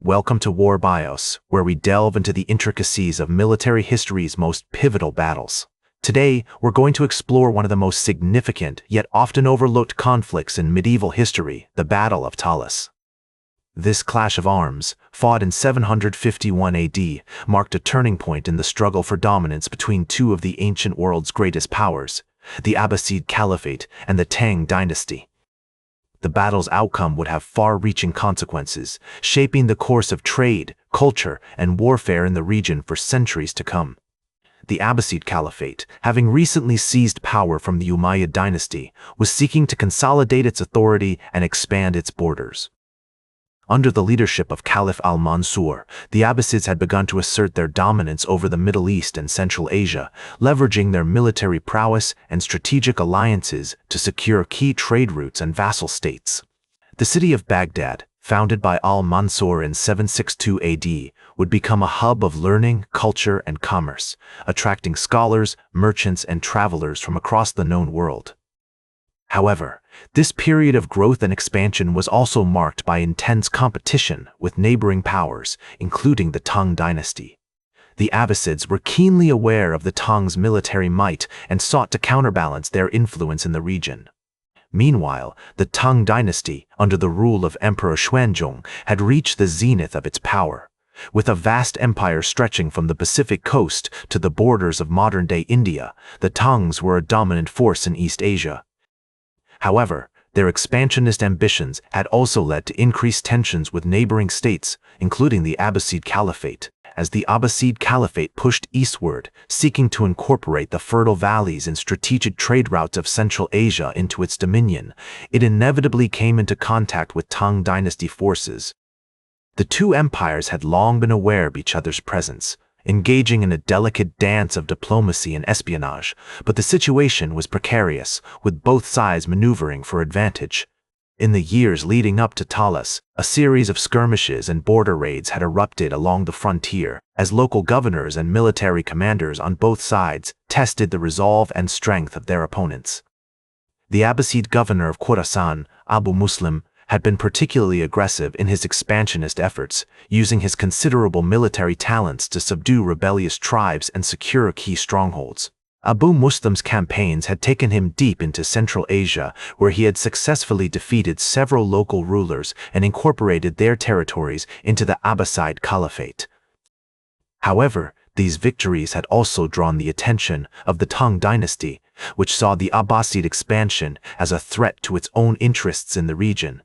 Welcome to War Bios, where we delve into the intricacies of military history's most pivotal battles. Today, we're going to explore one of the most significant yet often overlooked conflicts in medieval history, the Battle of Talas. This clash of arms, fought in 751 AD, marked a turning point in the struggle for dominance between two of the ancient world's greatest powers, the Abbasid Caliphate and the Tang Dynasty. The battle's outcome would have far-reaching consequences, shaping the course of trade, culture, and warfare in the region for centuries to come. The Abbasid Caliphate, having recently seized power from the Umayyad dynasty, was seeking to consolidate its authority and expand its borders. Under the leadership of Caliph al-Mansur, the Abbasids had begun to assert their dominance over the Middle East and Central Asia, leveraging their military prowess and strategic alliances to secure key trade routes and vassal states. The city of Baghdad, founded by al-Mansur in 762 AD, would become a hub of learning, culture, and commerce, attracting scholars, merchants, and travelers from across the known world. However, this period of growth and expansion was also marked by intense competition with neighboring powers, including the Tang Dynasty. The Abbasids were keenly aware of the Tang's military might and sought to counterbalance their influence in the region. Meanwhile, the Tang Dynasty, under the rule of Emperor Xuanzhi, had reached the zenith of its power. With a vast empire stretching from the Pacific coast to the borders of modern-day India, the Tangs were a dominant force in East Asia. However, their expansionist ambitions had also led to increased tensions with neighboring states, including the Abbasid Caliphate. As the Abbasid Caliphate pushed eastward, seeking to incorporate the fertile valleys and strategic trade routes of Central Asia into its dominion, it inevitably came into contact with Tang Dynasty forces. The two empires had long been aware of each other's presence, engaging in a delicate dance of diplomacy and espionage, but the situation was precarious, with both sides maneuvering for advantage. In the years leading up to Talas, a series of skirmishes and border raids had erupted along the frontier, as local governors and military commanders on both sides tested the resolve and strength of their opponents. The Abbasid governor of Khorasan, Abu Muslim, had been particularly aggressive in his expansionist efforts, using his considerable military talents to subdue rebellious tribes and secure key strongholds. Abu Muslim's campaigns had taken him deep into Central Asia, where he had successfully defeated several local rulers and incorporated their territories into the Abbasid Caliphate. However, these victories had also drawn the attention of the Tang Dynasty, which saw the Abbasid expansion as a threat to its own interests in the region.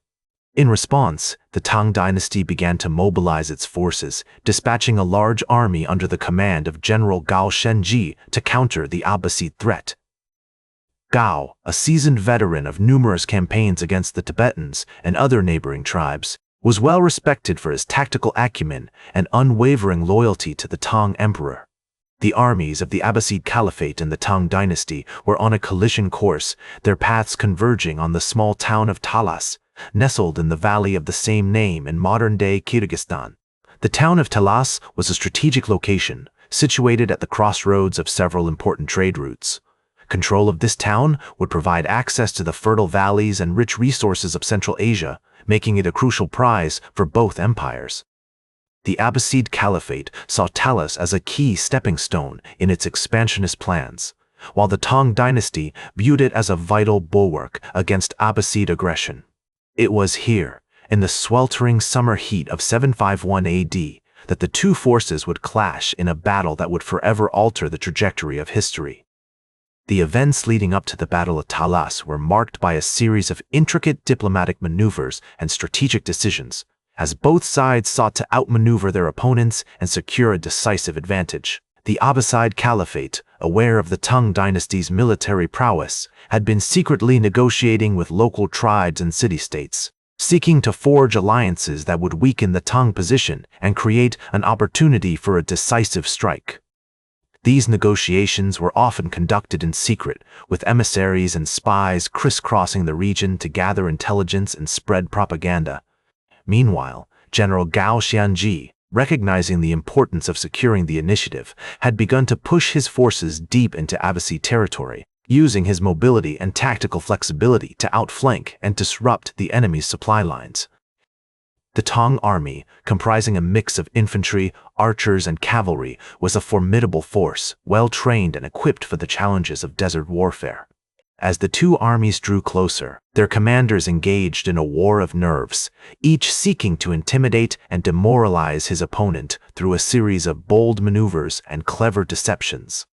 In response, the Tang Dynasty began to mobilize its forces, dispatching a large army under the command of General Gao Xianzhi to counter the Abbasid threat. Gao, a seasoned veteran of numerous campaigns against the Tibetans and other neighboring tribes, was well respected for his tactical acumen and unwavering loyalty to the Tang Emperor. The armies of the Abbasid Caliphate and the Tang Dynasty were on a collision course, their paths converging on the small town of Talas, nestled in the valley of the same name in modern-day Kyrgyzstan. The town of Talas was a strategic location, situated at the crossroads of several important trade routes. Control of this town would provide access to the fertile valleys and rich resources of Central Asia, making it a crucial prize for both empires. The Abbasid Caliphate saw Talas as a key stepping stone in its expansionist plans, while the Tang Dynasty viewed it as a vital bulwark against Abbasid aggression. It was here, in the sweltering summer heat of 751 AD, that the two forces would clash in a battle that would forever alter the trajectory of history. The events leading up to the Battle of Talas were marked by a series of intricate diplomatic maneuvers and strategic decisions, as both sides sought to outmaneuver their opponents and secure a decisive advantage. The Abbasid Caliphate, aware of the Tang Dynasty's military prowess, had been secretly negotiating with local tribes and city-states, seeking to forge alliances that would weaken the Tang position and create an opportunity for a decisive strike. These negotiations were often conducted in secret, with emissaries and spies crisscrossing the region to gather intelligence and spread propaganda. Meanwhile, General Gao Xianzhi, recognizing the importance of securing the initiative, had begun to push his forces deep into Abbasid territory, using his mobility and tactical flexibility to outflank and disrupt the enemy's supply lines. The Tang army, comprising a mix of infantry, archers, and cavalry, was a formidable force, well-trained and equipped for the challenges of desert warfare. As the two armies drew closer, their commanders engaged in a war of nerves, each seeking to intimidate and demoralize his opponent through a series of bold maneuvers and clever deceptions.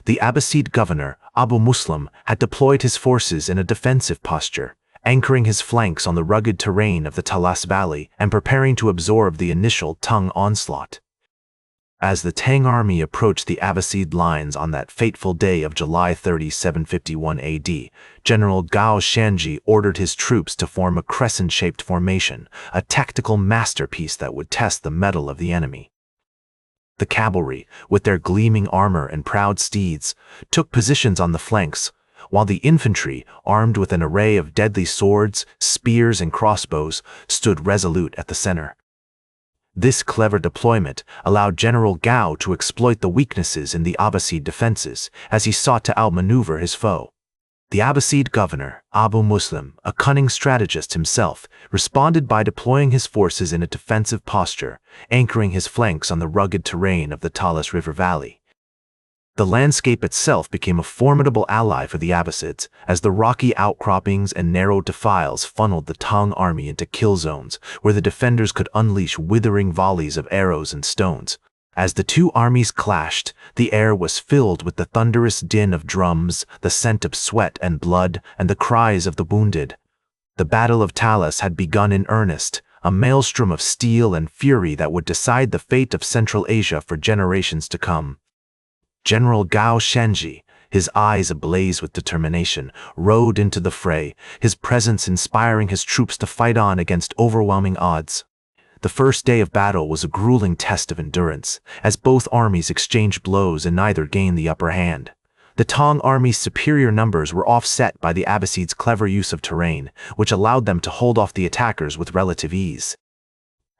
The Abbasid governor, Abu Muslim, had deployed his forces in a defensive posture, anchoring his flanks on the rugged terrain of the Talas Valley and preparing to absorb the initial Tang onslaught. As the Tang army approached the Abbasid lines on that fateful day of July 30, 751 AD, General Gao Xianzhi ordered his troops to form a crescent-shaped formation, a tactical masterpiece that would test the mettle of the enemy. The cavalry, with their gleaming armor and proud steeds, took positions on the flanks, while the infantry, armed with an array of deadly swords, spears, and crossbows, stood resolute at the center. This clever deployment allowed General Gao to exploit the weaknesses in the Abbasid defenses as he sought to outmaneuver his foe. The Abbasid governor, Abu Muslim, a cunning strategist himself, responded by deploying his forces in a defensive posture, anchoring his flanks on the rugged terrain of the Talas River Valley. The landscape itself became a formidable ally for the Abbasids, as the rocky outcroppings and narrow defiles funneled the Tang army into kill zones, where the defenders could unleash withering volleys of arrows and stones. As the two armies clashed, the air was filled with the thunderous din of drums, the scent of sweat and blood, and the cries of the wounded. The Battle of Talas had begun in earnest, a maelstrom of steel and fury that would decide the fate of Central Asia for generations to come. General Gao Xianzhi, his eyes ablaze with determination, rode into the fray, his presence inspiring his troops to fight on against overwhelming odds. The first day of battle was a grueling test of endurance, as both armies exchanged blows and neither gained the upper hand. The Tang army's superior numbers were offset by the Abbasids' clever use of terrain, which allowed them to hold off the attackers with relative ease.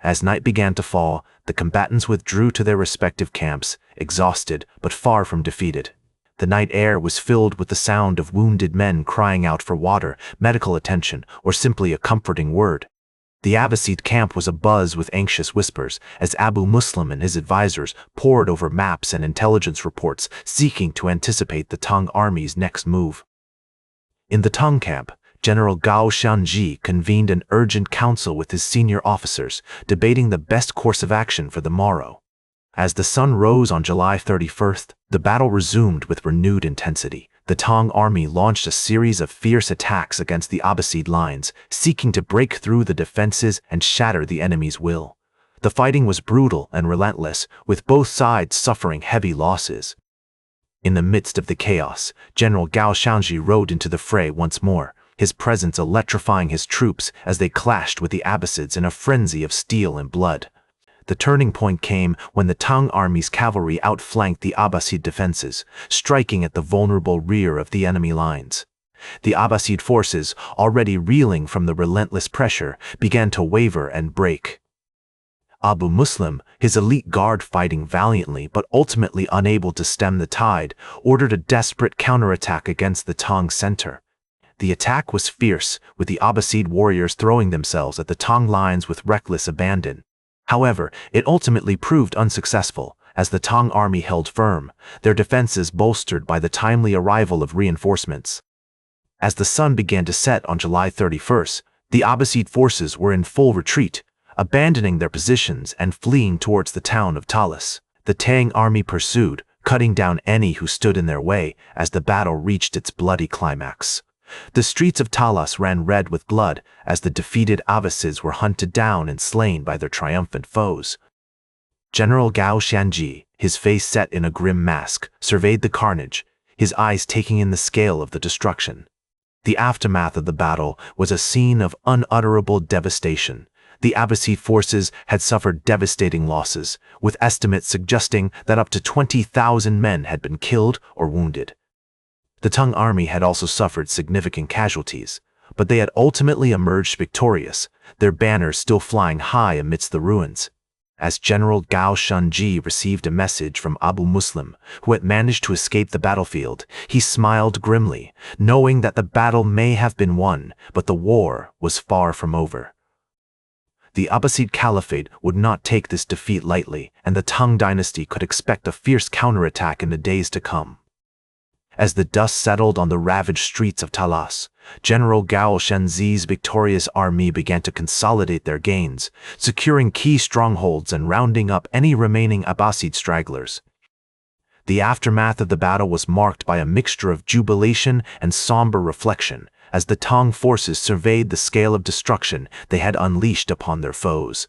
As night began to fall, the combatants withdrew to their respective camps, exhausted but far from defeated. The night air was filled with the sound of wounded men crying out for water, medical attention, or simply a comforting word. The Abbasid camp was abuzz with anxious whispers, as Abu Muslim and his advisors pored over maps and intelligence reports, seeking to anticipate the Tang army's next move. In the Tang camp, General Gao Xianzhi convened an urgent council with his senior officers, debating the best course of action for the morrow. As the sun rose on July 31st, the battle resumed with renewed intensity. The Tang army launched a series of fierce attacks against the Abbasid lines, seeking to break through the defenses and shatter the enemy's will. The fighting was brutal and relentless, with both sides suffering heavy losses. In the midst of the chaos, General Gao Xianzhi rode into the fray once more, his presence electrifying his troops as they clashed with the Abbasids in a frenzy of steel and blood. The turning point came when the Tang army's cavalry outflanked the Abbasid defenses, striking at the vulnerable rear of the enemy lines. The Abbasid forces, already reeling from the relentless pressure, began to waver and break. Abu Muslim, his elite guard fighting valiantly but ultimately unable to stem the tide, ordered a desperate counterattack against the Tang center. The attack was fierce, with the Abbasid warriors throwing themselves at the Tang lines with reckless abandon. However, it ultimately proved unsuccessful, as the Tang army held firm, their defenses bolstered by the timely arrival of reinforcements. As the sun began to set on July 31st, the Abbasid forces were in full retreat, abandoning their positions and fleeing towards the town of Talas. The Tang army pursued, cutting down any who stood in their way as the battle reached its bloody climax. The streets of Talas ran red with blood as the defeated Abbasids were hunted down and slain by their triumphant foes. General Gao Xianzhi, his face set in a grim mask, surveyed the carnage, his eyes taking in the scale of the destruction. The aftermath of the battle was a scene of unutterable devastation. The Abbasid forces had suffered devastating losses, with estimates suggesting that up to 20,000 men had been killed or wounded. The Tang army had also suffered significant casualties, but they had ultimately emerged victorious, their banners still flying high amidst the ruins. As General Gao Xianzhi received a message from Abu Muslim, who had managed to escape the battlefield, he smiled grimly, knowing that the battle may have been won, but the war was far from over. The Abbasid Caliphate would not take this defeat lightly, and the Tang Dynasty could expect a fierce counterattack in the days to come. As the dust settled on the ravaged streets of Talas, General Gao Xianzhi's victorious army began to consolidate their gains, securing key strongholds and rounding up any remaining Abbasid stragglers. The aftermath of the battle was marked by a mixture of jubilation and somber reflection, as the Tang forces surveyed the scale of destruction they had unleashed upon their foes.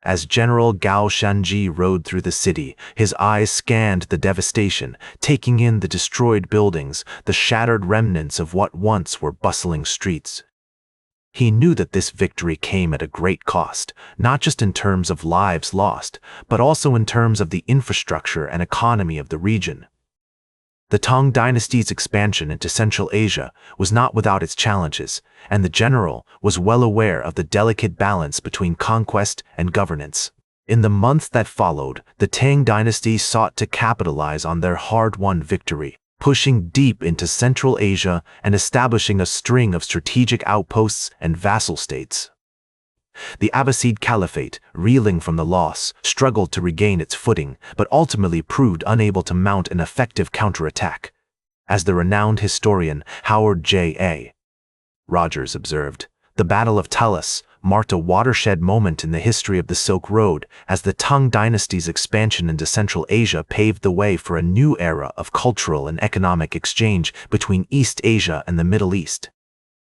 As General Gao Xianzhi rode through the city, his eyes scanned the devastation, taking in the destroyed buildings, the shattered remnants of what once were bustling streets. He knew that this victory came at a great cost, not just in terms of lives lost, but also in terms of the infrastructure and economy of the region. The Tang Dynasty's expansion into Central Asia was not without its challenges, and the general was well aware of the delicate balance between conquest and governance. In the months that followed, the Tang Dynasty sought to capitalize on their hard-won victory, pushing deep into Central Asia and establishing a string of strategic outposts and vassal states. The Abbasid Caliphate, reeling from the loss, struggled to regain its footing, but ultimately proved unable to mount an effective counterattack. As the renowned historian Howard J.A. Rogers observed, the Battle of Talas marked a watershed moment in the history of the Silk Road, as the Tang Dynasty's expansion into Central Asia paved the way for a new era of cultural and economic exchange between East Asia and the Middle East.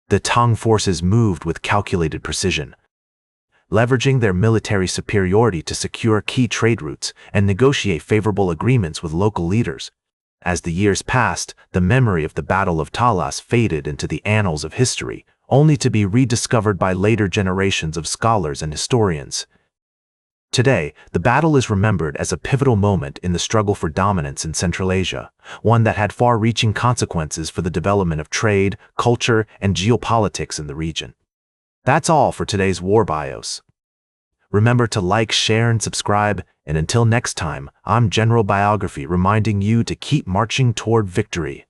The Tang forces moved with calculated precision, leveraging their military superiority to secure key trade routes and negotiate favorable agreements with local leaders. As the years passed, the memory of the Battle of Talas faded into the annals of history, only to be rediscovered by later generations of scholars and historians. Today, the battle is remembered as a pivotal moment in the struggle for dominance in Central Asia, one that had far-reaching consequences for the development of trade, culture, and geopolitics in the region. That's all for today's War Bios. Remember to like, share, and subscribe, and until next time, I'm General Biography reminding you to keep marching toward victory.